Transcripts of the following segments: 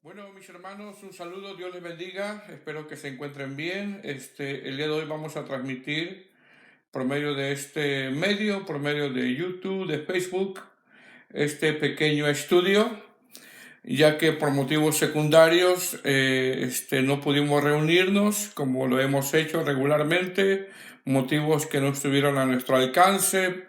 Bueno, mis hermanos, un saludo, Dios les bendiga, espero que se encuentren bien. El día de hoy vamos a transmitir por medio de este medio, por medio de YouTube, de Facebook, este pequeño estudio, ya que por motivos secundarios no pudimos reunirnos como lo hemos hecho regularmente, motivos que no estuvieron a nuestro alcance.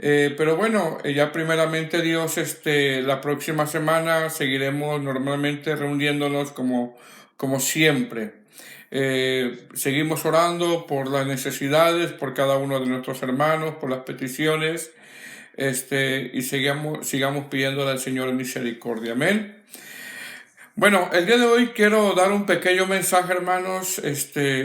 Pero bueno, ya primeramente Dios, la próxima semana seguiremos normalmente reuniéndonos como siempre. Seguimos orando por las necesidades, por cada uno de nuestros hermanos, por las peticiones, y sigamos pidiéndole al Señor misericordia. Amén. Bueno, el día de hoy quiero dar un pequeño mensaje, hermanos,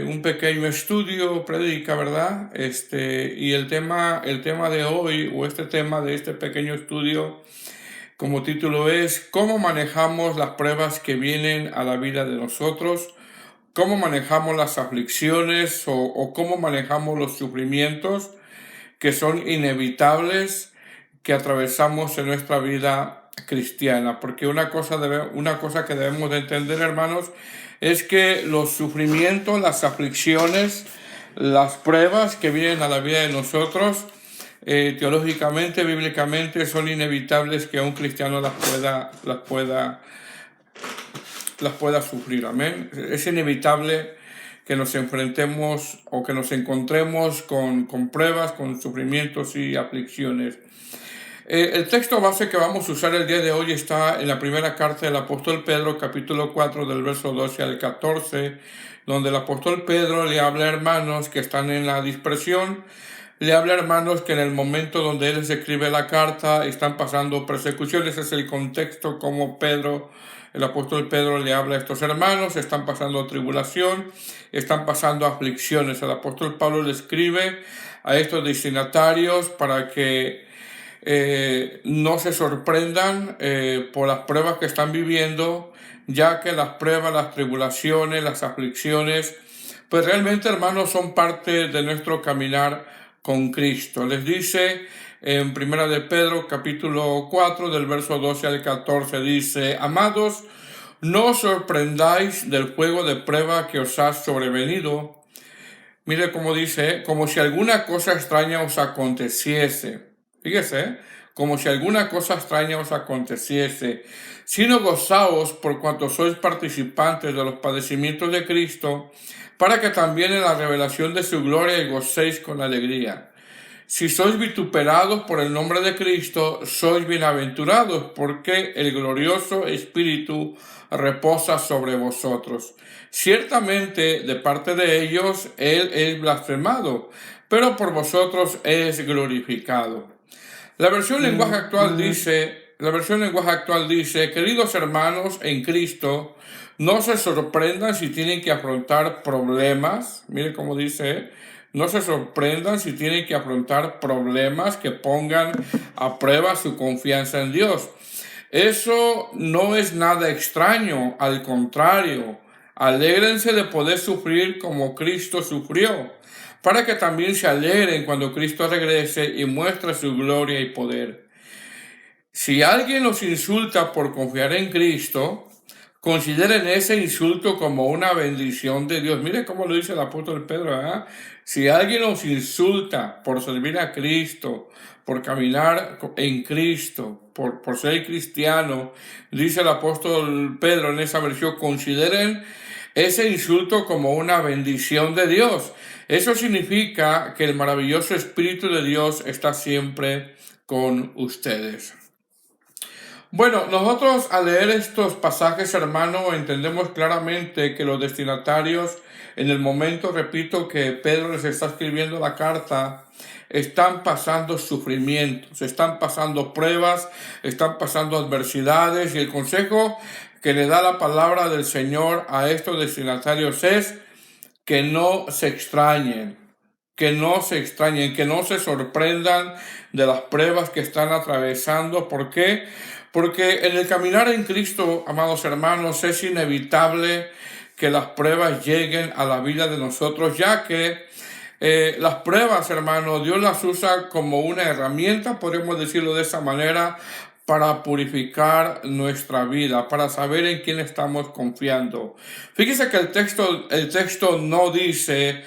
un pequeño estudio, predica, ¿verdad? Y el tema de hoy, o este tema de este pequeño estudio, como título es, ¿cómo manejamos las pruebas que vienen a la vida de nosotros? ¿Cómo manejamos las aflicciones o cómo manejamos los sufrimientos que son inevitables que atravesamos en nuestra vida cristiana? Porque una cosa que debemos de entender, hermanos, es que los sufrimientos, las aflicciones, las pruebas que vienen a la vida de nosotros, teológicamente, bíblicamente, son inevitables que un cristiano las pueda sufrir. Amén. Es inevitable que nos enfrentemos o que nos encontremos con pruebas, con sufrimientos y aflicciones. El texto base que vamos a usar el día de hoy está en la primera carta del apóstol Pedro, capítulo 4, del verso 12 al 14, donde el apóstol Pedro le habla a hermanos que están en la dispersión, le habla a hermanos que en el momento donde él les escribe la carta están pasando persecuciones. Ese es el contexto como el apóstol Pedro le habla a estos hermanos, están pasando tribulación, están pasando aflicciones. El apóstol Pablo le escribe a estos destinatarios para que no se sorprendan por las pruebas que están viviendo, ya que las pruebas, las tribulaciones, las aflicciones, pues realmente, hermanos, son parte de nuestro caminar con Cristo. Les dice en Primera de Pedro, capítulo 4, del verso 12 al 14, dice: amados, no os sorprendáis del fuego de prueba que os ha sobrevenido. Mire cómo dice, como si alguna cosa extraña os aconteciese. Fíjese, como si alguna cosa extraña os aconteciese, sino gozaos por cuanto sois participantes de los padecimientos de Cristo, para que también en la revelación de su gloria gocéis con alegría. Si sois vituperados por el nombre de Cristo, sois bienaventurados, porque el glorioso Espíritu reposa sobre vosotros. Ciertamente, de parte de ellos, Él es blasfemado, pero por vosotros es glorificado. La versión lenguaje actual dice, queridos hermanos en Cristo, no se sorprendan si tienen que afrontar problemas. Mire cómo dice, no se sorprendan si tienen que afrontar problemas que pongan a prueba su confianza en Dios. Eso no es nada extraño, al contrario, alégrense de poder sufrir como Cristo sufrió, para que también se alegren cuando Cristo regrese y muestre su gloria y poder. Si alguien los insulta por confiar en Cristo, consideren ese insulto como una bendición de Dios. Mire cómo lo dice el apóstol Pedro, ¿verdad? Si alguien los insulta por servir a Cristo, por caminar en Cristo, por ser cristiano, dice el apóstol Pedro en esa versión, consideren ese insulto como una bendición de Dios. Eso significa que el maravilloso Espíritu de Dios está siempre con ustedes. Bueno, nosotros al leer estos pasajes, hermano, entendemos claramente que los destinatarios, en el momento, repito, que Pedro les está escribiendo la carta, están pasando sufrimientos, están pasando pruebas, están pasando adversidades, y el consejo que le da la palabra del Señor a estos destinatarios es que no se extrañen, que no se sorprendan de las pruebas que están atravesando. ¿Por qué? Porque en el caminar en Cristo, amados hermanos, es inevitable que las pruebas lleguen a la vida de nosotros, ya que las pruebas, hermanos, Dios las usa como una herramienta, podemos decirlo de esa manera, para purificar nuestra vida, para saber en quién estamos confiando. Fíjese que el texto no dice,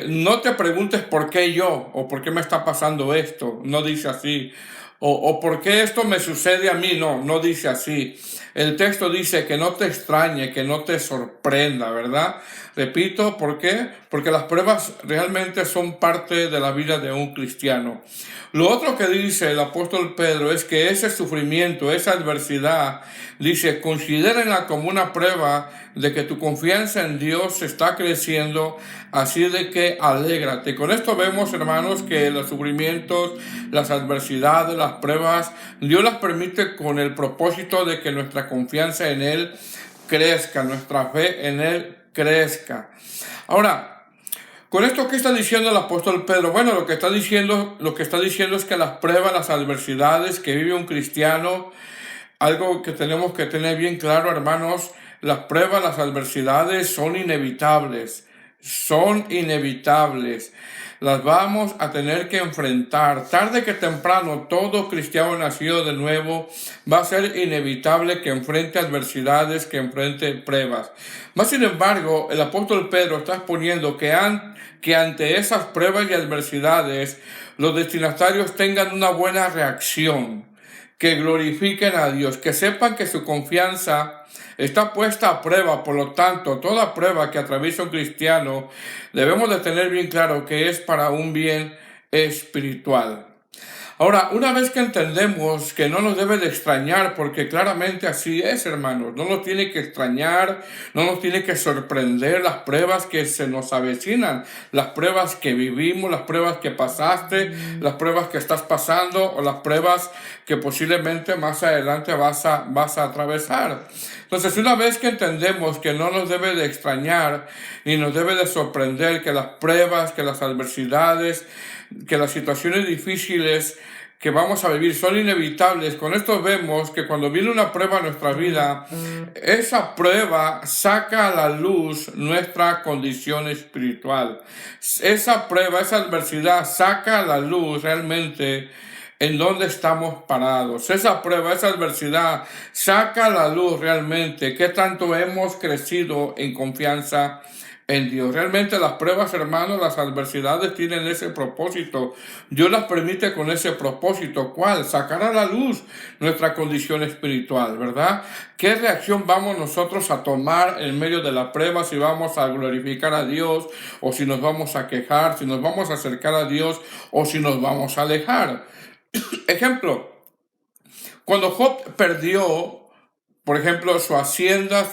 no te preguntes por qué yo o por qué me está pasando esto. No dice así. O por qué esto me sucede a mí. No, no dice así. El texto dice que no te extrañe, que no te sorprenda, ¿verdad? Repito, ¿por qué? Porque las pruebas realmente son parte de la vida de un cristiano. Lo otro que dice el apóstol Pedro es que ese sufrimiento, esa adversidad, dice, considérenla como una prueba de que tu confianza en Dios está creciendo, así de que alégrate. Con esto vemos, hermanos, que los sufrimientos, las adversidades, las pruebas, Dios las permite con el propósito de que nuestra confianza en Él crezca, nuestra fe en Él crezca. Ahora, con esto, ¿qué está diciendo el apóstol Pedro? Bueno, lo que está diciendo es que las pruebas, las adversidades que vive un cristiano, algo que tenemos que tener bien claro, hermanos, las pruebas, las adversidades son inevitables, las vamos a tener que enfrentar. Tarde que temprano, todo cristiano nacido de nuevo va a ser inevitable que enfrente adversidades, que enfrente pruebas. Más sin embargo, el apóstol Pedro está exponiendo que ante esas pruebas y adversidades, los destinatarios tengan una buena reacción, que glorifiquen a Dios, que sepan que su confianza está puesta a prueba. Por lo tanto, toda prueba que atraviesa un cristiano debemos de tener bien claro que es para un bien espiritual. Ahora, una vez que entendemos que no nos debe de extrañar, porque claramente así es, hermanos, no nos tiene que extrañar, no nos tiene que sorprender las pruebas que se nos avecinan, las pruebas que vivimos, las pruebas que pasaste, las pruebas que estás pasando o las pruebas que posiblemente más adelante vas a atravesar. Entonces, una vez que entendemos que no nos debe de extrañar ni nos debe de sorprender que las pruebas, que las adversidades, que las situaciones difíciles que vamos a vivir son inevitables, con esto vemos que cuando viene una prueba a nuestra vida, esa prueba saca a la luz nuestra condición espiritual. Esa prueba, esa adversidad saca a la luz realmente en dónde estamos parados. Esa prueba, esa adversidad saca a la luz realmente qué tanto hemos crecido en confianza en Dios. Realmente las pruebas, hermanos, las adversidades tienen ese propósito. Dios las permite con ese propósito. ¿Cuál? Sacar a la luz nuestra condición espiritual, ¿verdad? ¿Qué reacción vamos nosotros a tomar en medio de la prueba? Si vamos a glorificar a Dios o si nos vamos a quejar, si nos vamos a acercar a Dios o si nos vamos a alejar. Ejemplo, cuando Job perdió, por ejemplo, su hacienda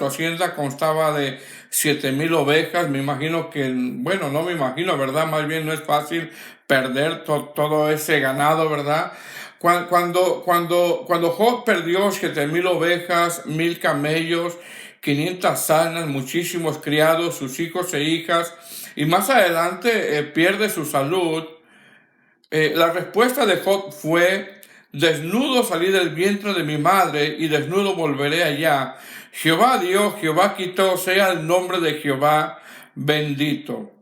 constaba de 7,000 ovejas. Me imagino que, bueno, no me imagino, ¿verdad? Más bien no es fácil perder todo ese ganado, ¿verdad? Cuando Job perdió 7,000 ovejas, 1,000 camellos, 500 asnas, muchísimos criados, sus hijos e hijas, y más adelante pierde su salud, la respuesta de Job fue: desnudo salí del vientre de mi madre y desnudo volveré allá. Jehová dio, Jehová quitó, sea el nombre de Jehová bendito.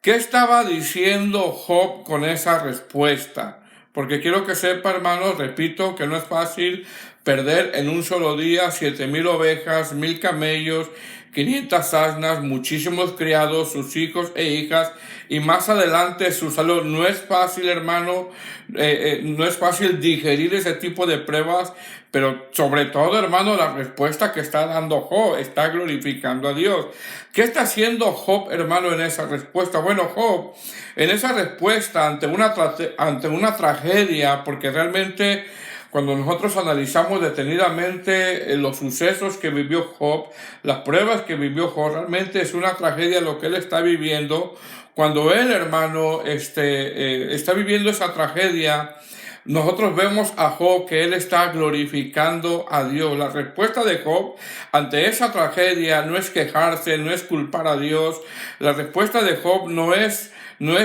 ¿Qué estaba diciendo Job con esa respuesta? Porque quiero que sepa, hermanos, repito, que no es fácil perder en un solo día 7,000 ovejas, 1,000 camellos, 500 asnas, muchísimos criados, sus hijos e hijas, y más adelante su salud. No es fácil, hermano, no es fácil digerir ese tipo de pruebas, pero sobre todo, hermano, la respuesta que está dando Job está glorificando a Dios. ¿Qué está haciendo Job, hermano, en esa respuesta? Bueno, Job, en esa respuesta ante una tragedia, porque realmente cuando nosotros analizamos detenidamente los sucesos que vivió Job, las pruebas que vivió Job, realmente es una tragedia lo que él está viviendo. Cuando él, hermano, está viviendo esa tragedia, nosotros vemos a Job que él está glorificando a Dios. La respuesta de Job ante esa tragedia no es quejarse, no es culpar a Dios. La respuesta de Job no es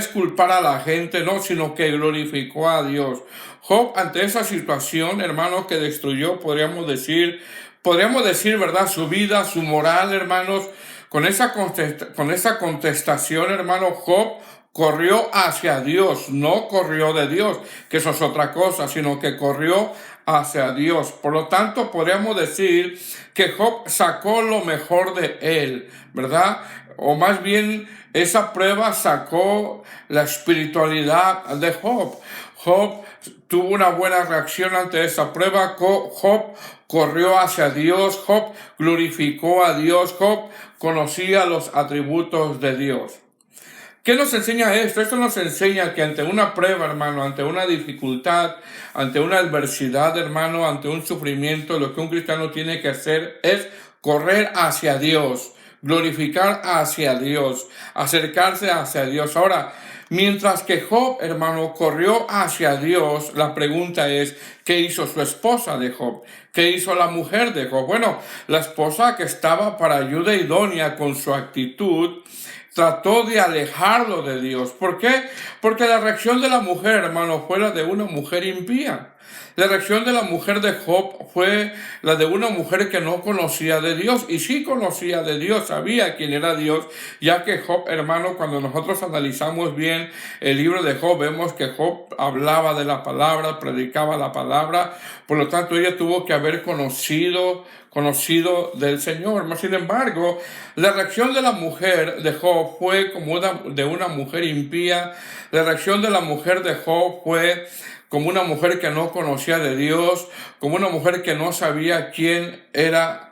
culpar a la gente, no, sino que glorificó a Dios. Job, ante esa situación, hermanos, que destruyó, podríamos decir, ¿verdad?, su vida, su moral, hermanos, con esa contestación, hermano, Job corrió hacia Dios, no corrió de Dios, que eso es otra cosa, sino que corrió hacia Dios. Por lo tanto, podríamos decir que Job sacó lo mejor de él, ¿verdad? O más bien, esa prueba sacó la espiritualidad de Job. Job tuvo una buena reacción ante esa prueba. Job corrió hacia Dios. Job glorificó a Dios. Job conocía los atributos de Dios. ¿Qué nos enseña esto? Esto nos enseña que ante una prueba, hermano, ante una dificultad, ante una adversidad, hermano, ante un sufrimiento, lo que un cristiano tiene que hacer es correr hacia Dios, glorificar hacia Dios, acercarse hacia Dios. Ahora, mientras que Job, hermano, corrió hacia Dios, la pregunta es, ¿qué hizo su esposa de Job? ¿Qué hizo la mujer de Job? Bueno, la esposa, que estaba para ayuda idónea con su actitud, trató de alejarlo de Dios. ¿Por qué? Porque la reacción de la mujer, hermano, fue la de una mujer impía. La reacción de la mujer de Job fue la de una mujer que no conocía de Dios, y sí conocía de Dios, sabía quién era Dios, ya que Job, hermano, cuando nosotros analizamos bien el libro de Job, vemos que Job hablaba de la palabra, predicaba la palabra, por lo tanto ella tuvo que haber conocido del Señor. Mas, sin embargo, la reacción de la mujer de Job fue como de una mujer impía. La reacción de la mujer de Job fue como una mujer que no conocía de Dios, como una mujer que no sabía quién era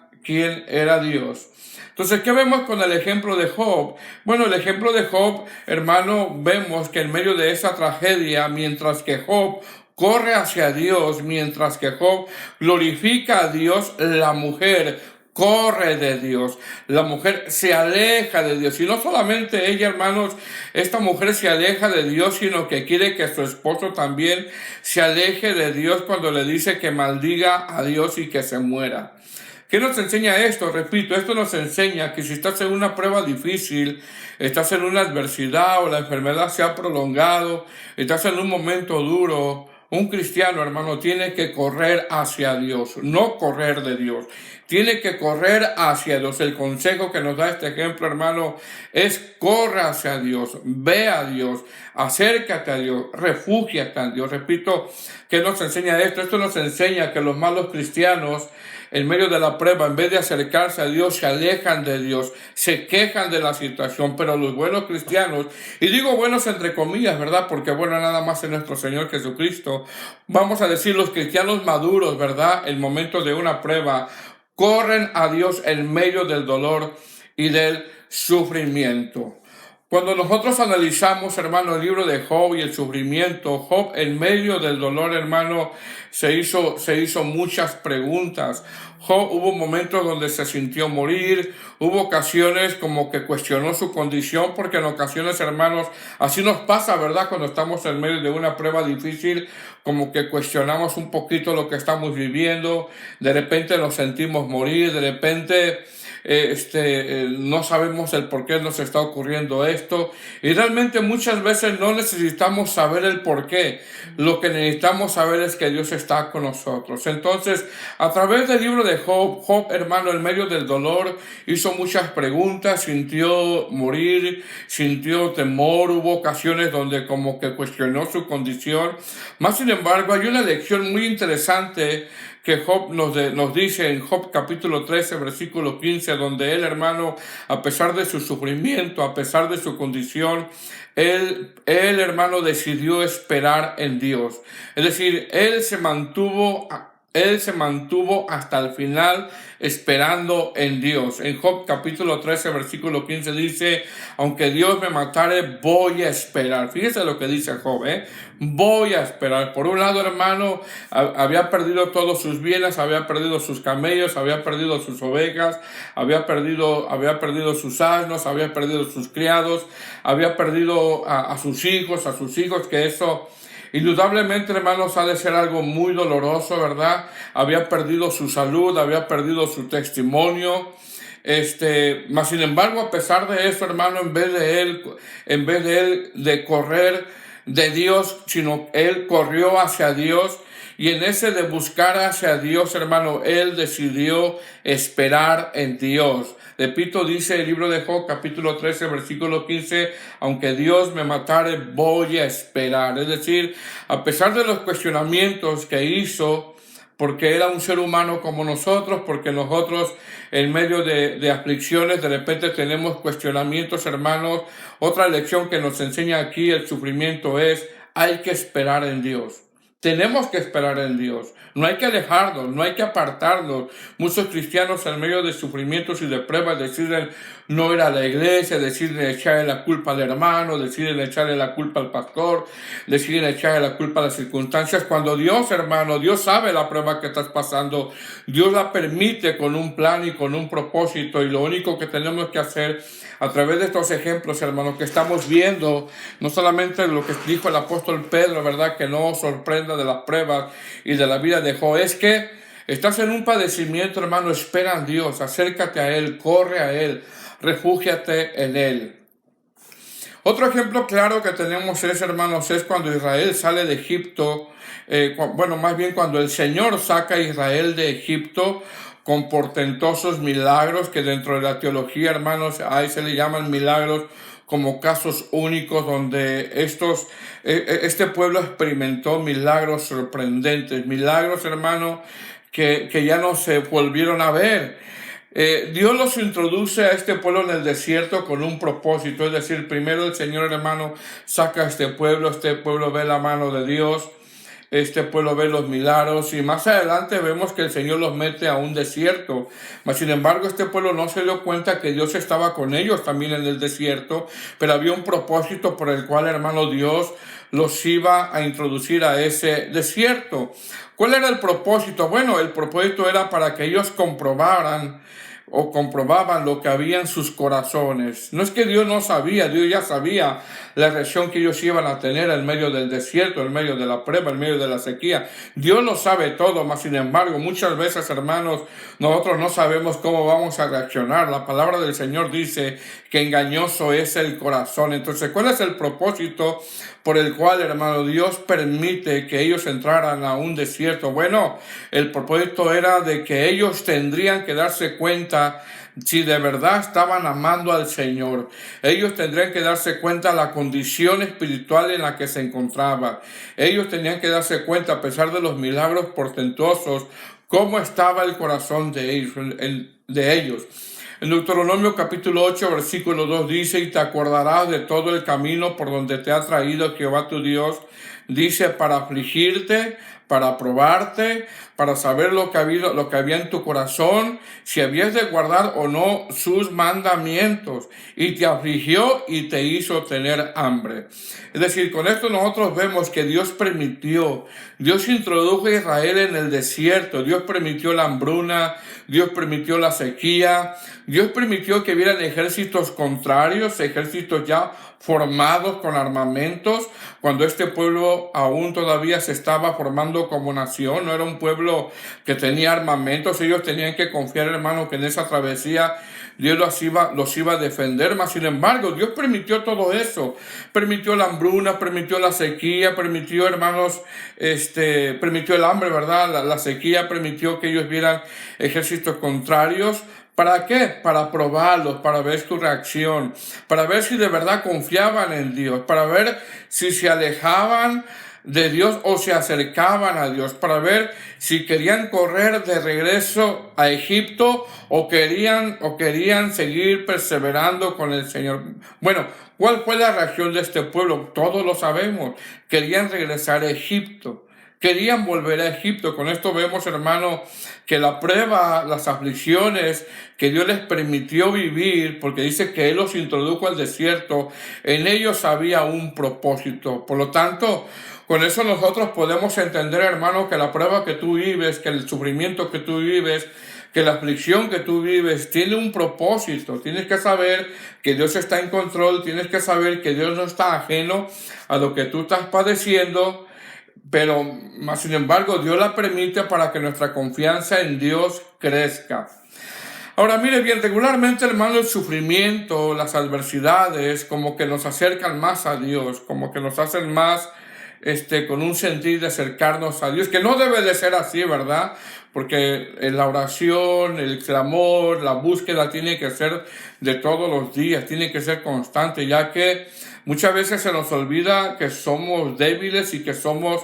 Dios. Entonces, ¿qué vemos con el ejemplo de Job? Bueno, el ejemplo de Job, hermano, vemos que en medio de esa tragedia, mientras que Job corre hacia Dios, mientras que Job glorifica a Dios, la mujer corre de Dios. La mujer se aleja de Dios. Y no solamente ella, hermanos, esta mujer se aleja de Dios, sino que quiere que su esposo también se aleje de Dios cuando le dice que maldiga a Dios y que se muera. ¿Qué nos enseña esto? Repito, esto nos enseña que si estás en una prueba difícil, estás en una adversidad o la enfermedad se ha prolongado, estás en un momento duro, un cristiano, hermano, tiene que correr hacia Dios, no correr de Dios. Tiene que correr hacia Dios. El consejo que nos da este ejemplo, hermano, es corre hacia Dios, ve a Dios, acércate a Dios, refúgiate en Dios. Repito, ¿qué nos enseña esto? Esto nos enseña que los malos cristianos, en medio de la prueba, en vez de acercarse a Dios, se alejan de Dios, se quejan de la situación. Pero los buenos cristianos, y digo buenos entre comillas, ¿verdad? Porque bueno, nada más es nuestro Señor Jesucristo. Vamos a decir los cristianos maduros, ¿verdad? En momentos de una prueba, corren a Dios en medio del dolor y del sufrimiento. Cuando nosotros analizamos, hermano, el libro de Job y el sufrimiento, Job en medio del dolor, hermano, se hizo muchas preguntas. Job hubo momentos donde se sintió morir, hubo ocasiones como que cuestionó su condición, porque en ocasiones, hermanos, así nos pasa, ¿verdad? Cuando estamos en medio de una prueba difícil, como que cuestionamos un poquito lo que estamos viviendo, de repente nos sentimos morir, de repente no sabemos el por qué nos está ocurriendo esto, y realmente muchas veces no necesitamos saber el por qué. Lo que necesitamos saber es que Dios está con nosotros. Entonces, a través del libro de Job, hermano, en medio del dolor, hizo muchas preguntas, sintió morir, sintió temor, hubo ocasiones donde como que cuestionó su condición. Más sin embargo, hay una lección muy interesante que Job nos dice en Job capítulo 13, versículo 15, donde él, hermano, a pesar de su sufrimiento, a pesar de su condición, él, hermano, decidió esperar en Dios. Es decir, él se mantuvo hasta el final esperando en Dios. En Job capítulo 13, versículo 15 dice, aunque Dios me matare, voy a esperar. Fíjese lo que dice Job, voy a esperar. Por un lado, hermano, había perdido todos sus bienes, había perdido sus camellos, había perdido sus ovejas, había perdido sus asnos, había perdido sus criados, había perdido a sus hijos, que eso indudablemente, hermanos, ha de ser algo muy doloroso, ¿verdad? Había perdido su salud, había perdido su testimonio. Mas sin embargo, a pesar de eso, hermano, en vez de él de correr de Dios, sino él corrió hacia Dios. Y en ese de buscar hacia Dios, hermano, él decidió esperar en Dios. Repito, dice el libro de Job, capítulo 13, versículo 15, aunque Dios me matare, voy a esperar. Es decir, a pesar de los cuestionamientos que hizo, porque era un ser humano como nosotros, porque nosotros en medio de aflicciones de repente tenemos cuestionamientos, hermanos. Otra lección que nos enseña aquí el sufrimiento es: hay que esperar en Dios. Tenemos que esperar en Dios. No hay que alejarnos, no hay que apartarnos. Muchos cristianos en medio de sufrimientos y de pruebas deciden no ir a la iglesia, deciden echarle la culpa al hermano, deciden echarle la culpa al pastor, deciden echarle la culpa a las circunstancias. Cuando Dios, hermano, Dios sabe la prueba que estás pasando. Dios la permite con un plan y con un propósito. Y lo único que tenemos que hacer a través de estos ejemplos, hermanos, que estamos viendo, no solamente lo que dijo el apóstol Pedro, ¿verdad? Que no os sorprenda de las pruebas y de la vida de Job, es que estás en un padecimiento, hermano, espera en Dios, acércate a Él, corre a Él, refúgiate en Él. Otro ejemplo claro que tenemos hermanos, es cuando Israel sale de Egipto, más bien cuando el Señor saca a Israel de Egipto con portentosos milagros, que dentro de la teología, hermanos, ahí se le llaman milagros como casos únicos, donde este pueblo experimentó milagros sorprendentes, milagros, hermanos, que ya no se volvieron a ver. Dios los introduce a este pueblo en el desierto con un propósito, es decir, primero el Señor, hermano, saca a este pueblo ve la mano de Dios, este pueblo ve los milagros, y más adelante vemos que el Señor los mete a un desierto. Mas sin embargo, este pueblo no se dio cuenta que Dios estaba con ellos también en el desierto, pero había un propósito por el cual, hermano, Dios los iba a introducir a ese desierto. ¿Cuál era el propósito? Bueno, el propósito era para que ellos comprobaban lo que había en sus corazones. No es que Dios no sabía, Dios ya sabía la reacción que ellos iban a tener en medio del desierto, en medio de la prueba, en medio de la sequía. Dios lo sabe todo, mas sin embargo, muchas veces, hermanos, nosotros no sabemos cómo vamos a reaccionar. La palabra del Señor dice que engañoso es el corazón. Entonces, ¿cuál es el propósito por el cual, hermano, Dios permite que ellos entraran a un desierto? Bueno, el propósito era de que ellos tendrían que darse cuenta si de verdad estaban amando al Señor. Ellos tendrían que darse cuenta de la condición espiritual en la que se encontraban. Ellos tenían que darse cuenta, a pesar de los milagros portentosos, cómo estaba el corazón de ellos. En Deuteronomio capítulo 8, versículo 2 dice: y te acordarás de todo el camino por donde te ha traído Jehová tu Dios, dice, para afligirte, para probarte, para saber lo que había en tu corazón, si habías de guardar o no sus mandamientos. Y te afligió y te hizo tener hambre. Es decir, con esto nosotros vemos que Dios introdujo a Israel en el desierto. Dios permitió la hambruna, Dios permitió la sequía, Dios permitió que hubieran ejércitos contrarios, ejércitos ya formados con armamentos, cuando este pueblo aún todavía se estaba formando como nación. No era un pueblo que tenía armamentos. Ellos tenían que confiar, hermano, que en esa travesía Dios los iba a defender. Mas sin embargo, Dios permitió todo eso. Permitió la hambruna, permitió la sequía, permitió, hermanos, permitió el hambre, ¿verdad? La sequía permitió que ellos vieran ejércitos contrarios. ¿Para qué? Para probarlos, para ver su reacción, para ver si de verdad confiaban en Dios, para ver si se alejaban de Dios o se acercaban a Dios, para ver si querían correr de regreso a Egipto o querían seguir perseverando con el Señor. Bueno, ¿cuál fue la reacción de este pueblo? Todos lo sabemos. Querían regresar a Egipto. Querían volver a Egipto. Con esto vemos, hermano, que la prueba, las aflicciones que Dios les permitió vivir, porque dice que Él los introdujo al desierto, en ellos había un propósito. Por lo tanto, con eso nosotros podemos entender, hermano, que la prueba que tú vives, que el sufrimiento que tú vives, que la aflicción que tú vives tiene un propósito. Tienes que saber que Dios está en control, tienes que saber que Dios no está ajeno a lo que tú estás padeciendo. Pero, más sin embargo, Dios la permite para que nuestra confianza en Dios crezca. Ahora, mire bien, regularmente, hermano, el sufrimiento, las adversidades, como que nos acercan más a Dios, como que nos hacen más, con un sentir de acercarnos a Dios, que no debe de ser así, ¿verdad? Porque la oración, el clamor, la búsqueda tiene que ser de todos los días, tiene que ser constante, ya que muchas veces se nos olvida que somos débiles y que somos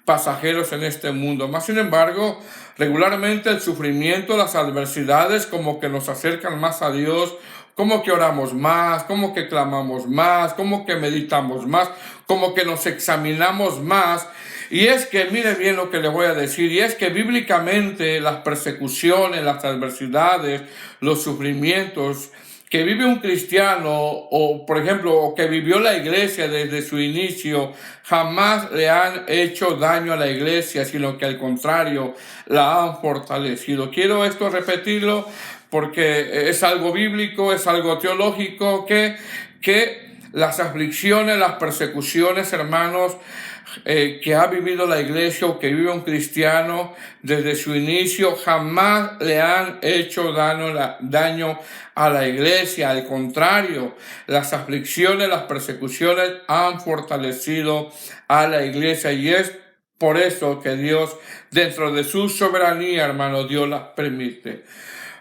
pasajeros en este mundo. Más sin embargo, regularmente el sufrimiento, las adversidades como que nos acercan más a Dios, como que oramos más, como que clamamos más, como que meditamos más, como que nos examinamos más. Y es que, mire bien lo que le voy a decir, y es que bíblicamente las persecuciones, las adversidades, los sufrimientos que vive un cristiano, o por ejemplo, o que vivió la iglesia desde su inicio, jamás le han hecho daño a la iglesia, sino que al contrario, la han fortalecido. Quiero esto repetirlo porque es algo bíblico, es algo teológico, que las aflicciones, las persecuciones, hermanos, que ha vivido la iglesia o que vive un cristiano desde su inicio, jamás le han hecho daño a la iglesia. Al contrario, las aflicciones, las persecuciones han fortalecido a la iglesia, y es por eso que Dios, dentro de su soberanía, hermano, Dios las permite.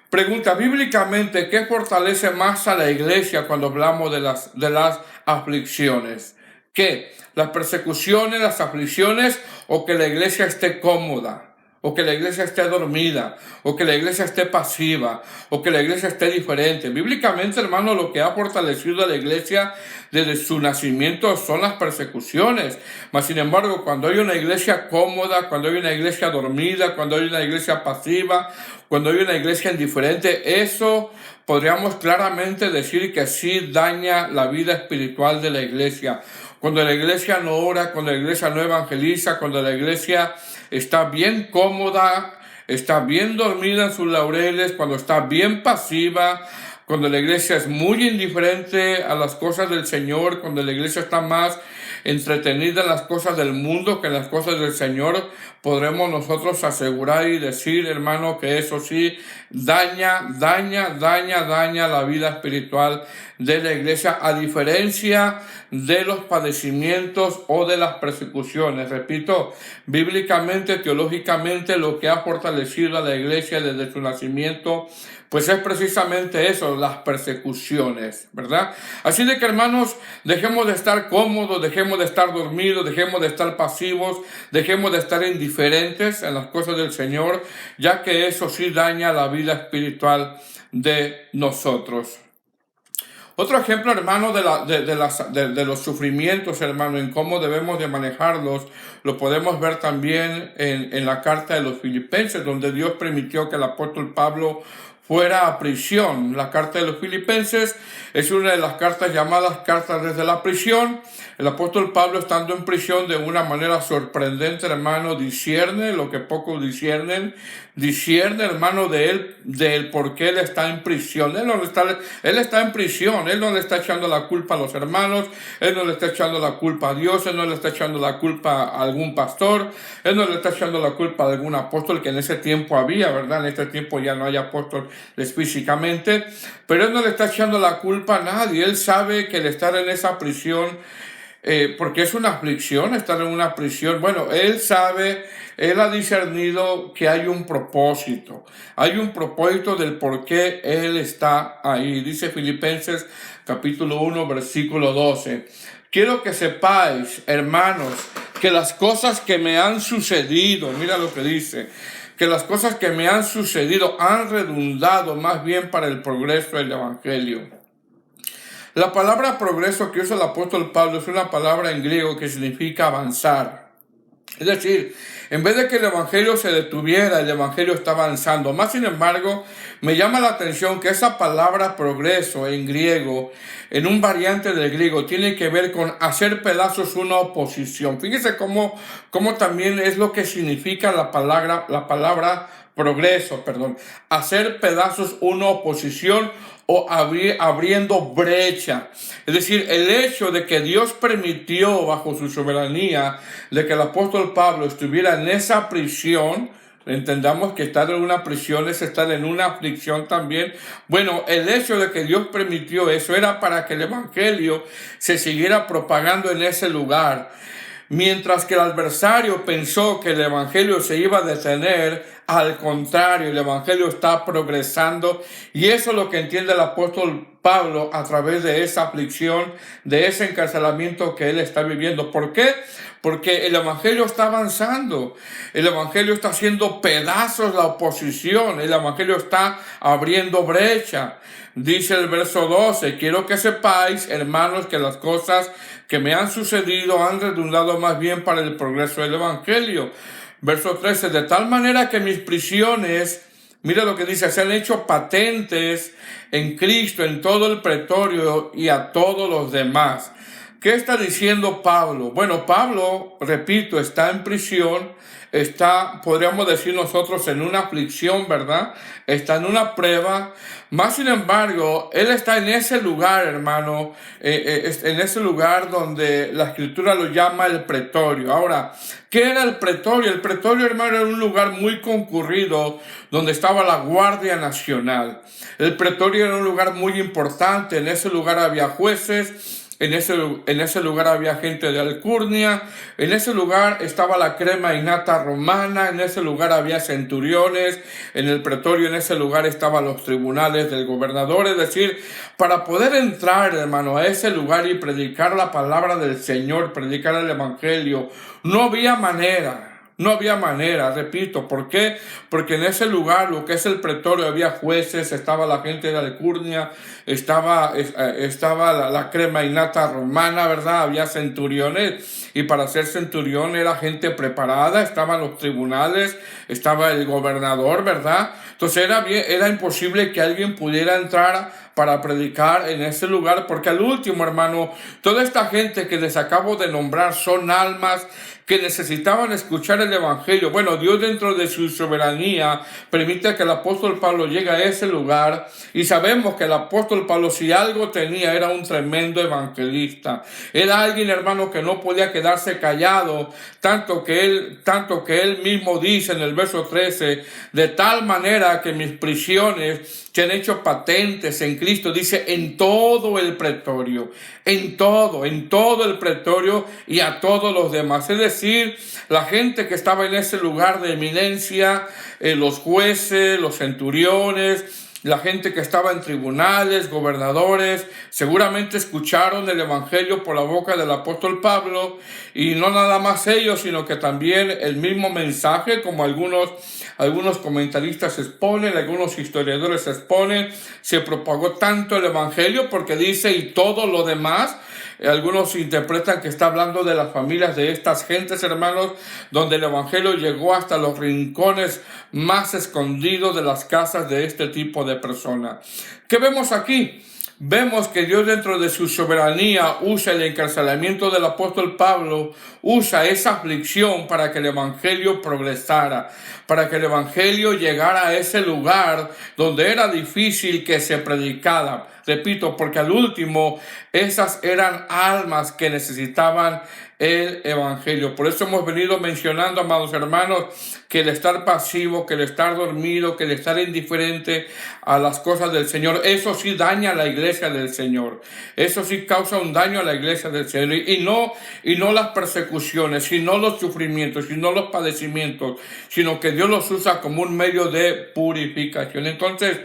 Pregunta, bíblicamente, ¿qué fortalece más a la iglesia cuando hablamos de las aflicciones? ¿Qué? ¿Las persecuciones, las aflicciones, o que la iglesia esté cómoda? ¿O que la iglesia esté dormida? ¿O que la iglesia esté pasiva? ¿O que la iglesia esté diferente? Bíblicamente, hermano, lo que ha fortalecido a la iglesia desde su nacimiento son las persecuciones. Mas, sin embargo, cuando hay una iglesia cómoda, cuando hay una iglesia dormida, cuando hay una iglesia pasiva, cuando hay una iglesia indiferente, eso podríamos claramente decir que sí daña la vida espiritual de la iglesia. Cuando la iglesia no ora, cuando la iglesia no evangeliza, cuando la iglesia está bien cómoda, está bien dormida en sus laureles, cuando está bien pasiva, cuando la iglesia es muy indiferente a las cosas del Señor, cuando la iglesia está más entretenida en las cosas del mundo que en las cosas del Señor, podremos nosotros asegurar y decir, hermano, que eso sí daña la vida espiritual de la iglesia, a diferencia de los padecimientos o de las persecuciones. Repito, bíblicamente, teológicamente, lo que ha fortalecido a la iglesia desde su nacimiento, pues es precisamente eso, las persecuciones, ¿verdad? Así de que, hermanos, dejemos de estar cómodos, dejemos de estar dormidos, dejemos de estar pasivos, dejemos de estar indiferentes en las cosas del Señor, ya que eso sí daña la vida espiritual de nosotros. Otro ejemplo, hermano, de los sufrimientos, hermano, en cómo debemos de manejarlos, lo podemos ver también en la carta de los Filipenses, donde Dios permitió que el apóstol Pablo fuera a prisión. La carta de los Filipenses es una de las cartas llamadas cartas desde la prisión. El apóstol Pablo, estando en prisión, de una manera sorprendente, hermano, discierne lo que pocos disciernen, hermano, del por qué él está en prisión. Él está en prisión, él no le está echando la culpa a los hermanos, él no le está echando la culpa a Dios, él no le está echando la culpa a algún pastor, él no le está echando la culpa a algún apóstol, que en ese tiempo había, ¿verdad? En este tiempo ya no hay apóstol físicamente, pero él no le está echando la culpa a nadie. Él sabe que el estar en esa prisión, porque es una aflicción estar en una prisión, bueno, él sabe, él ha discernido que hay un propósito del por qué él está ahí. Dice Filipenses capítulo 1, versículo 12. Quiero que sepáis, hermanos, que las cosas que me han sucedido, mira lo que dice, que las cosas que me han sucedido han redundado más bien para el progreso del evangelio. La palabra progreso que usa el apóstol Pablo es una palabra en griego que significa avanzar. Es decir, en vez de que el evangelio se detuviera, el evangelio está avanzando. Más sin embargo, me llama la atención que esa palabra progreso en griego, en un variante del griego, tiene que ver con hacer pedazos una oposición. Fíjese cómo también es lo que significa la palabra progreso, hacer pedazos una oposición, o abriendo brecha. Es decir, el hecho de que Dios permitió bajo su soberanía de que el apóstol Pablo estuviera en esa prisión, entendamos que estar en una prisión es estar en una aflicción también. Bueno, el hecho de que Dios permitió eso era para que el evangelio se siguiera propagando en ese lugar. Mientras que el adversario pensó que el evangelio se iba a detener, Al contrario, el Evangelio está progresando y eso es lo que entiende el apóstol Pablo a través de esa aflicción, de ese encarcelamiento que él está viviendo. ¿Por qué? Porque el Evangelio está avanzando, el Evangelio está haciendo pedazos la oposición, el Evangelio está abriendo brecha. Dice el verso 12, quiero que sepáis, hermanos, que las cosas que me han sucedido han redundado más bien para el progreso del Evangelio. Verso 13, de tal manera que mis prisiones, mira lo que dice, se han hecho patentes en Cristo, en todo el pretorio y a todos los demás. ¿Qué está diciendo Pablo? Bueno, Pablo, repito, está en prisión, está, podríamos decir nosotros, en una aflicción, ¿verdad? Está en una prueba. Más sin embargo, él está en ese lugar, hermano, en ese lugar donde la Escritura lo llama el pretorio. Ahora, ¿qué era el pretorio? El pretorio, hermano, era un lugar muy concurrido donde estaba la Guardia Nacional. El pretorio era un lugar muy importante. En ese lugar había jueces. En ese lugar había gente de alcurnia, en ese lugar estaba la crema innata romana, en ese lugar había centuriones, en el pretorio, en ese lugar estaban los tribunales del gobernador. Es decir, para poder entrar, hermano, a ese lugar y predicar la palabra del Señor, predicar el Evangelio, no había manera. No había manera, repito. ¿Por qué? Porque en ese lugar, lo que es el pretorio, había jueces, estaba la gente de alcurnia, estaba la crema innata romana, ¿verdad? Había centuriones, y para ser centurión era gente preparada, estaban los tribunales, estaba el gobernador, ¿verdad? Entonces era imposible que alguien pudiera entrar para predicar en ese lugar, porque al último, hermano, toda esta gente que les acabo de nombrar son almas que necesitaban escuchar el Evangelio. Bueno, Dios, dentro de su soberanía, permite que el apóstol Pablo llegue a ese lugar, y sabemos que el apóstol Pablo, si algo tenía, era un tremendo evangelista. Era alguien, hermano, que no podía quedarse callado, tanto que él mismo dice en el verso 13, de tal manera que mis prisiones se han hecho patentes en Cristo, dice, en todo el pretorio, en todo el pretorio y a todos los demás. Es decir, la gente que estaba en ese lugar de eminencia, los jueces, los centuriones, la gente que estaba en tribunales, gobernadores, seguramente escucharon el Evangelio por la boca del apóstol Pablo, y no nada más ellos, sino que también el mismo mensaje, como algunos comentaristas exponen, algunos historiadores exponen, se propagó tanto el Evangelio porque dice, y todo lo demás. Algunos interpretan que está hablando de las familias de estas gentes, hermanos, donde el Evangelio llegó hasta los rincones más escondidos de las casas de este tipo de personas. ¿Qué vemos aquí? Vemos que Dios, dentro de su soberanía, usa el encarcelamiento del apóstol Pablo, usa esa aflicción para que el Evangelio progresara, para que el Evangelio llegara a ese lugar donde era difícil que se predicara. Repito, porque al último esas eran almas que necesitaban el Evangelio. Por eso hemos venido mencionando, amados hermanos, que el estar pasivo, que el estar dormido, que el estar indiferente a las cosas del Señor, eso sí daña a la iglesia del Señor. Eso sí causa un daño a la iglesia del Señor. Y no las persecuciones, sino los sufrimientos, sino los padecimientos, sino que Dios los usa como un medio de purificación. Entonces,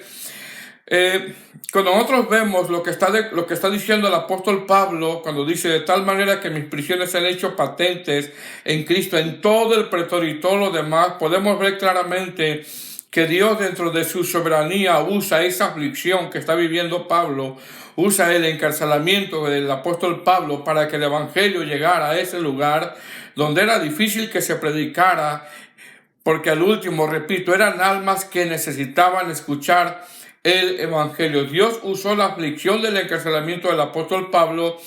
cuando nosotros vemos lo que está diciendo el apóstol Pablo, cuando dice, de tal manera que mis prisiones se han hecho patentes en Cristo, en todo el pretorio y todo lo demás, podemos ver claramente que Dios, dentro de su soberanía, usa esa aflicción que está viviendo Pablo, usa el encarcelamiento del apóstol Pablo para que el Evangelio llegara a ese lugar donde era difícil que se predicara, porque al último, repito, eran almas que necesitaban escuchar el Evangelio. Dios usó la aflicción del encarcelamiento del apóstol Pablo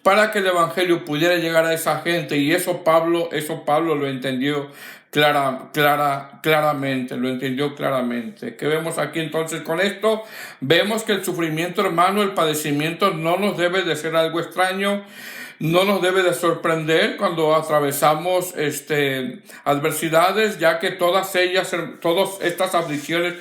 para que el Evangelio pudiera llegar a esa gente, y eso Pablo lo entendió claramente, lo entendió claramente. ¿Qué vemos aquí entonces con esto? Vemos que el sufrimiento, hermano, el padecimiento no nos debe de ser algo extraño, no nos debe de sorprender cuando atravesamos adversidades, ya que todas estas aflicciones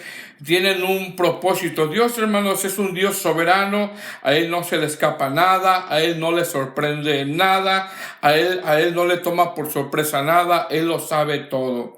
tienen un propósito. Dios, hermanos, es un Dios soberano. A Él no se le escapa nada, a Él no le sorprende nada, a Él no le toma por sorpresa nada, Él lo sabe todo.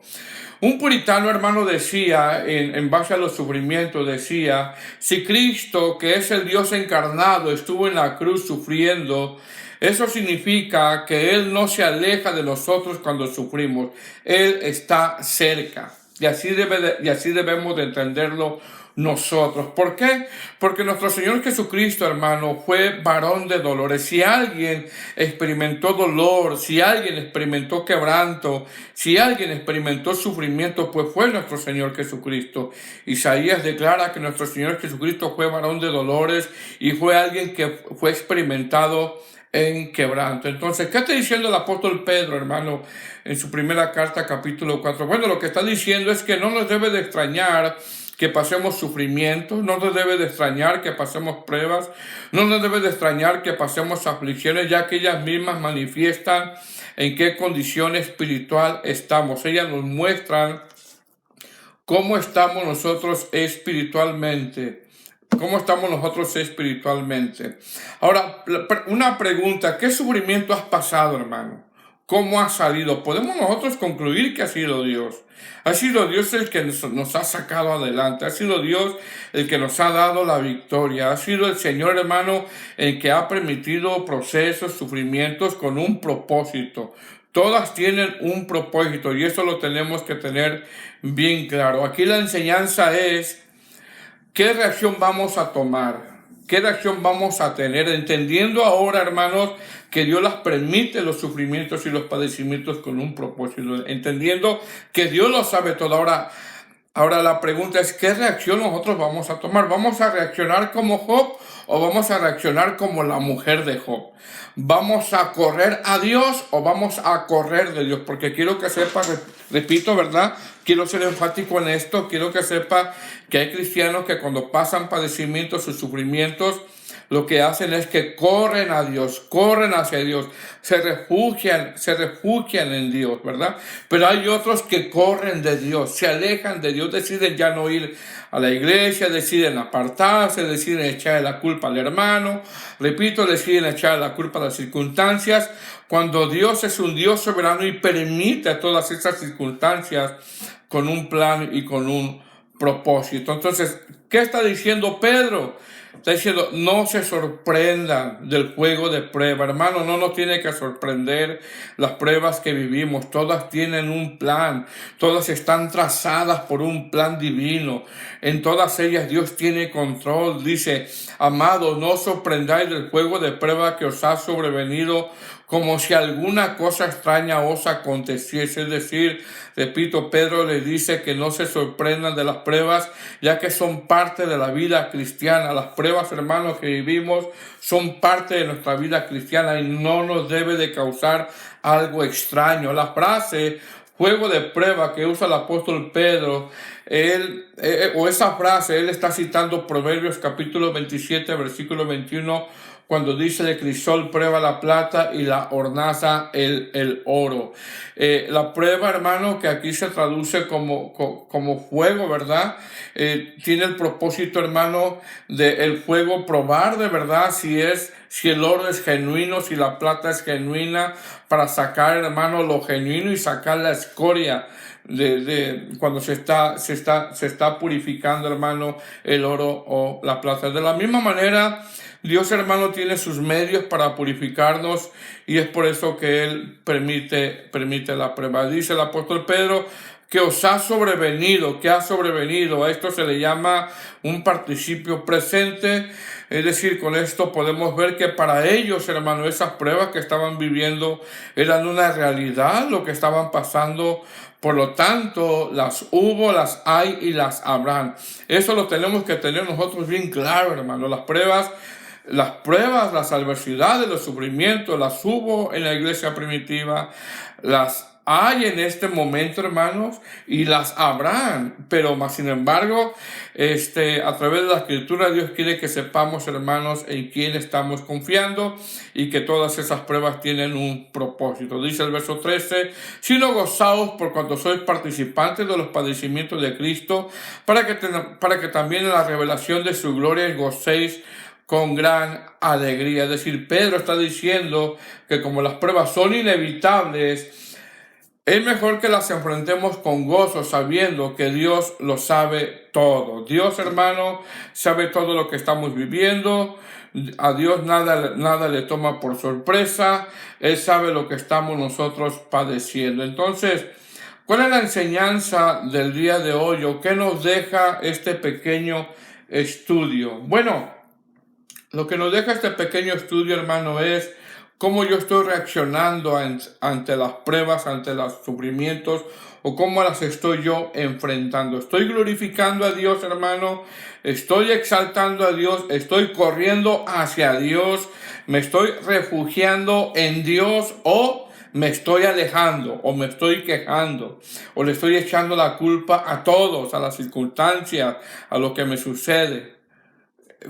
Un puritano, hermano, decía, en base a los sufrimientos, decía, si Cristo, que es el Dios encarnado, estuvo en la cruz sufriendo, eso significa que Él no se aleja de nosotros cuando sufrimos. Él está cerca. Y así debemos de entenderlo nosotros. ¿Por qué? Porque nuestro Señor Jesucristo, hermano, fue varón de dolores. Si alguien experimentó dolor, si alguien experimentó quebranto, si alguien experimentó sufrimiento, pues fue nuestro Señor Jesucristo. Isaías declara que nuestro Señor Jesucristo fue varón de dolores y fue alguien que fue experimentado en quebranto. Entonces, ¿qué está diciendo el apóstol Pedro, hermano, en su primera carta, capítulo 4? Bueno, lo que está diciendo es que no nos debe de extrañar que pasemos sufrimientos, no nos debe de extrañar que pasemos pruebas, no nos debe de extrañar que pasemos aflicciones, ya que ellas mismas manifiestan en qué condición espiritual estamos. Ellas nos muestran cómo estamos nosotros espiritualmente. ¿Cómo estamos nosotros espiritualmente? Ahora, una pregunta, ¿qué sufrimiento has pasado, hermano? ¿Cómo has salido? Podemos nosotros concluir que ha sido Dios. Ha sido Dios el que nos ha sacado adelante. Ha sido Dios el que nos ha dado la victoria. Ha sido el Señor, hermano, el que ha permitido procesos, sufrimientos con un propósito. Todas tienen un propósito y eso lo tenemos que tener bien claro. Aquí la enseñanza es: ¿qué reacción vamos a tomar? ¿Qué reacción vamos a tener? Entendiendo ahora, hermanos, que Dios las permite los sufrimientos y los padecimientos con un propósito. Entendiendo que Dios lo sabe todo. Ahora la pregunta es, ¿qué reacción nosotros vamos a tomar? ¿Vamos a reaccionar como Job o vamos a reaccionar como la mujer de Job? ¿Vamos a correr a Dios o vamos a correr de Dios? Porque quiero que sepa, repito, ¿verdad? Quiero ser enfático en esto. Quiero que sepa que hay cristianos que cuando pasan padecimientos o sufrimientos, lo que hacen es que corren a Dios, corren hacia Dios, se refugian en Dios, ¿verdad? Pero hay otros que corren de Dios, se alejan de Dios, deciden ya no ir a la iglesia, deciden apartarse, deciden echarle la culpa al hermano, repito, deciden echarle la culpa a las circunstancias, cuando Dios es un Dios soberano y permite todas esas circunstancias con un plan y con un propósito. Entonces, ¿qué está diciendo Pedro? Está diciendo, no se sorprendan del juego de prueba, hermano, no nos tiene que sorprender las pruebas que vivimos, todas tienen un plan, todas están trazadas por un plan divino, en todas ellas Dios tiene control. Dice, amados, no os sorprendáis del juego de prueba que os ha sobrevenido como si alguna cosa extraña os aconteciese. Es decir, repito, Pedro le dice que no se sorprendan de las pruebas, ya que son parte de la vida cristiana. Las pruebas, hermanos, que vivimos son parte de nuestra vida cristiana y no nos debe de causar algo extraño. La frase juego de prueba que usa el apóstol Pedro, esa frase, él está citando Proverbios capítulo 27, versículo 21, cuando dice de crisol prueba la plata y la hornaza el oro. La prueba, hermano, que aquí se traduce como fuego, ¿verdad? Tiene el propósito, hermano, de el fuego probar de verdad si el oro es genuino, si la plata es genuina, para sacar, hermano, lo genuino y sacar la escoria de cuando se está purificando, hermano, el oro o la plata. De la misma manera, Dios, hermano, tiene sus medios para purificarnos y es por eso que Él permite la prueba. Dice el apóstol Pedro que os ha sobrevenido, que ha sobrevenido. A esto se le llama un participio presente. Es decir, con esto podemos ver que para ellos, hermano, esas pruebas que estaban viviendo eran una realidad, lo que estaban pasando. Por lo tanto, las hubo, las hay y las habrán. Eso lo tenemos que tener nosotros bien claro, hermano. Las pruebas, las adversidades, los sufrimientos, las hubo en la iglesia primitiva, las hay en este momento, hermanos, y las habrán, pero más sin embargo, a través de la escritura, Dios quiere que sepamos, hermanos, en quién estamos confiando y que todas esas pruebas tienen un propósito. Dice el verso 13, sino gozaos por cuanto sois participantes de los padecimientos de Cristo, para que también en la revelación de su gloria gocéis con gran alegría. Es decir, Pedro está diciendo que como las pruebas son inevitables, Es mejor que las enfrentemos con gozo, sabiendo que Dios lo sabe todo. Dios, hermano, sabe todo lo que estamos viviendo. A Dios nada le toma por sorpresa. Él sabe lo que estamos nosotros padeciendo. Entonces, ¿cuál es la enseñanza del día de hoy o qué nos deja este pequeño estudio? Bueno, lo que nos deja este pequeño estudio, hermano, es cómo yo estoy reaccionando ante las pruebas, ante los sufrimientos, o cómo las estoy yo enfrentando. Estoy glorificando a Dios, hermano, estoy exaltando a Dios, estoy corriendo hacia Dios, me estoy refugiando en Dios, o me estoy alejando, o me estoy quejando, o le estoy echando la culpa a todos, a las circunstancias, a lo que me sucede.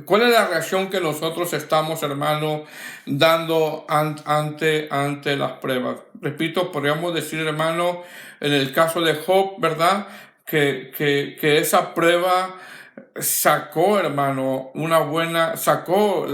¿Cuál es la reacción que nosotros estamos, hermano, dando ante las pruebas? Repito, podríamos decir, hermano, en el caso de Job, ¿verdad? Que esa prueba sacó, hermano, sacó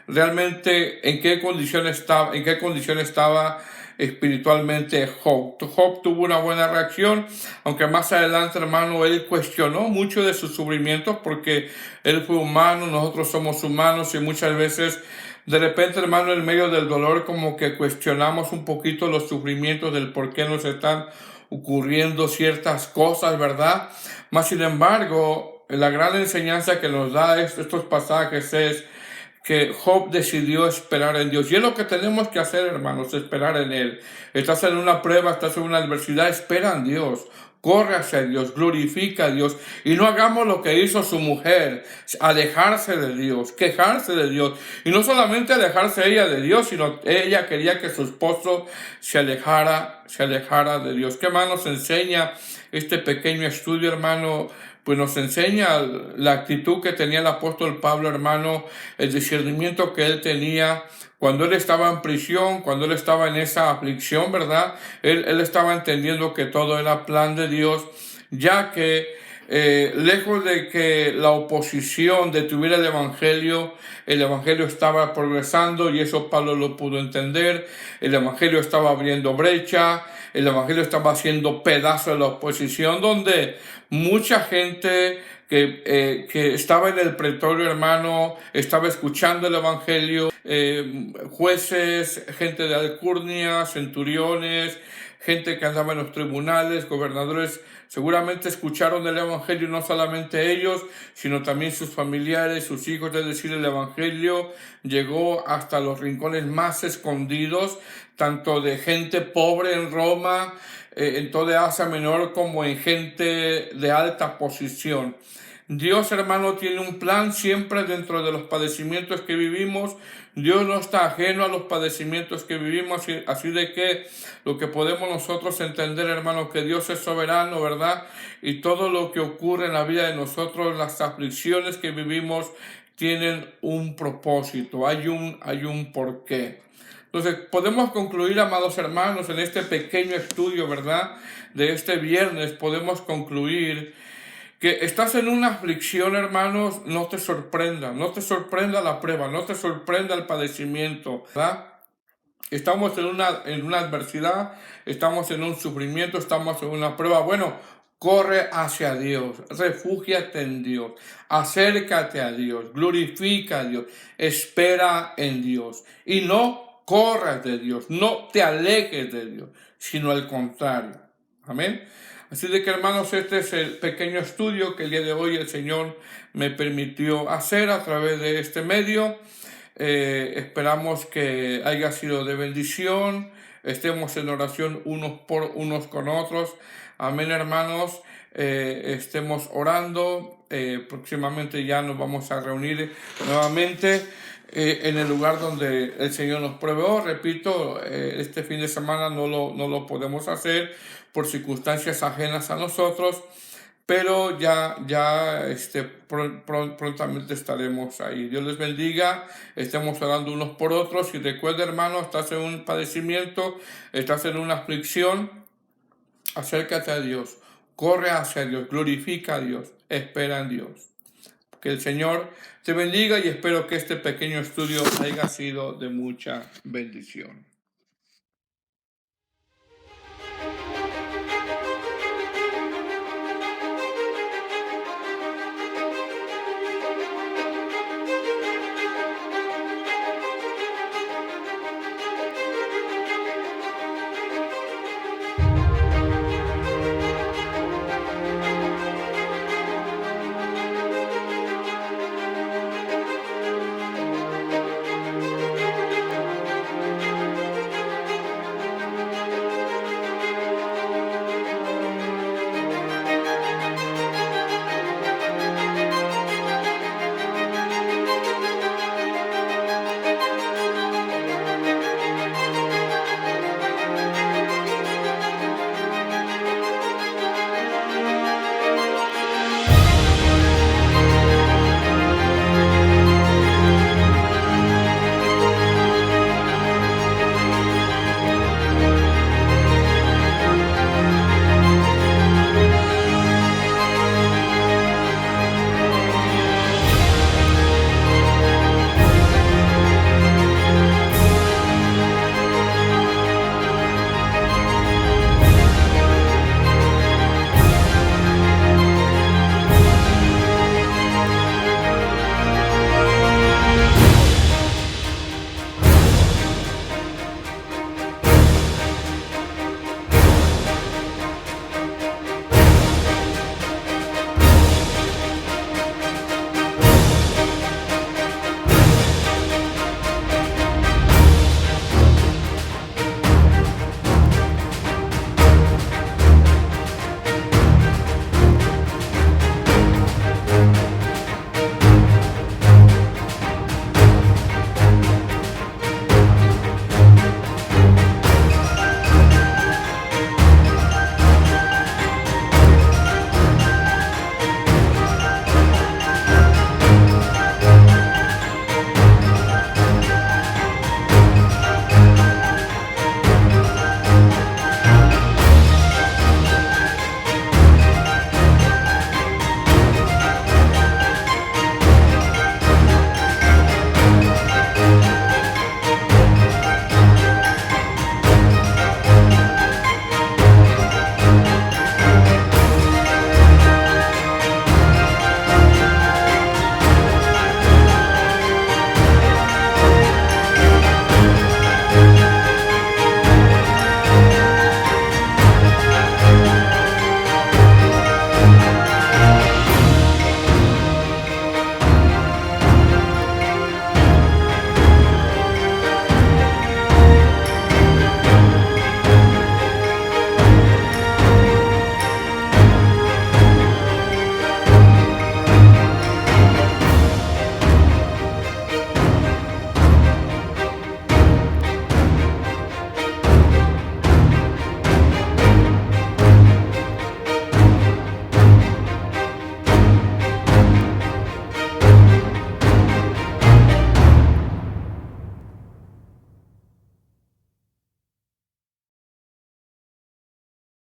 realmente en qué condición estaba espiritualmente Job. Job tuvo una buena reacción, aunque más adelante, hermano, él cuestionó mucho de sus sufrimientos porque él fue humano, nosotros somos humanos y muchas veces de repente, hermano, en medio del dolor como que cuestionamos un poquito los sufrimientos del por qué nos están ocurriendo ciertas cosas, ¿verdad? Mas, sin embargo, la gran enseñanza que nos da estos pasajes es que Job decidió esperar en Dios. Y es lo que tenemos que hacer, hermanos, esperar en Él. Estás en una prueba, estás en una adversidad, espera en Dios. Corre hacia Dios, glorifica a Dios y no hagamos lo que hizo su mujer, alejarse de Dios, quejarse de Dios. Y no solamente alejarse ella de Dios, sino ella quería que su esposo se alejara de Dios. ¿Qué más nos enseña este pequeño estudio, hermano? Pues nos enseña la actitud que tenía el apóstol Pablo, hermano, el discernimiento que él tenía cuando él estaba en prisión, cuando él estaba en esa aflicción, ¿verdad? Él estaba entendiendo que todo era plan de Dios, ya que lejos de que la oposición detuviera el evangelio estaba progresando y eso Pablo lo pudo entender. El evangelio estaba abriendo brecha, el evangelio estaba haciendo pedazo de la oposición, donde mucha gente que estaba en el pretorio, hermano, estaba escuchando el evangelio, jueces, gente de alcurnia, centuriones, gente que andaba en los tribunales, gobernadores, seguramente escucharon el evangelio, no solamente ellos, sino también sus familiares, sus hijos. Es decir, el evangelio llegó hasta los rincones más escondidos, tanto de gente pobre en Roma, en toda Asia Menor, como en gente de alta posición. Dios, hermano, tiene un plan siempre dentro de los padecimientos que vivimos. Dios no está ajeno a los padecimientos que vivimos, así de que lo que podemos nosotros entender, hermano, que Dios es soberano, ¿verdad? Y todo lo que ocurre en la vida de nosotros, las aflicciones que vivimos, tienen un propósito, hay un porqué. Entonces, podemos concluir, amados hermanos, en este pequeño estudio, ¿verdad? De este viernes, podemos concluir que estás en una aflicción, hermanos, no te sorprenda la prueba, no te sorprenda el padecimiento, ¿verdad? Estamos en una adversidad, estamos en un sufrimiento, estamos en una prueba. Bueno, corre hacia Dios, refúgiate en Dios, acércate a Dios, glorifica a Dios, espera en Dios y no corras de Dios, no te alejes de Dios, sino al contrario. Amén. Así de que, hermanos, este es el pequeño estudio que el día de hoy el Señor me permitió hacer a través de este medio. Esperamos que haya sido de bendición, estemos en oración unos con otros. Amén, hermanos. Estemos orando. Próximamente ya nos vamos a reunir nuevamente en el lugar donde el Señor nos proveó. Repito, este fin de semana no lo podemos hacer por circunstancias ajenas a nosotros, pero prontamente estaremos ahí. Dios les bendiga, estemos orando unos por otros y recuerda, hermano, estás en un padecimiento, estás en una aflicción, acércate a Dios, corre hacia Dios, glorifica a Dios, espera en Dios. Que el Señor te bendiga y espero que este pequeño estudio haya sido de mucha bendición.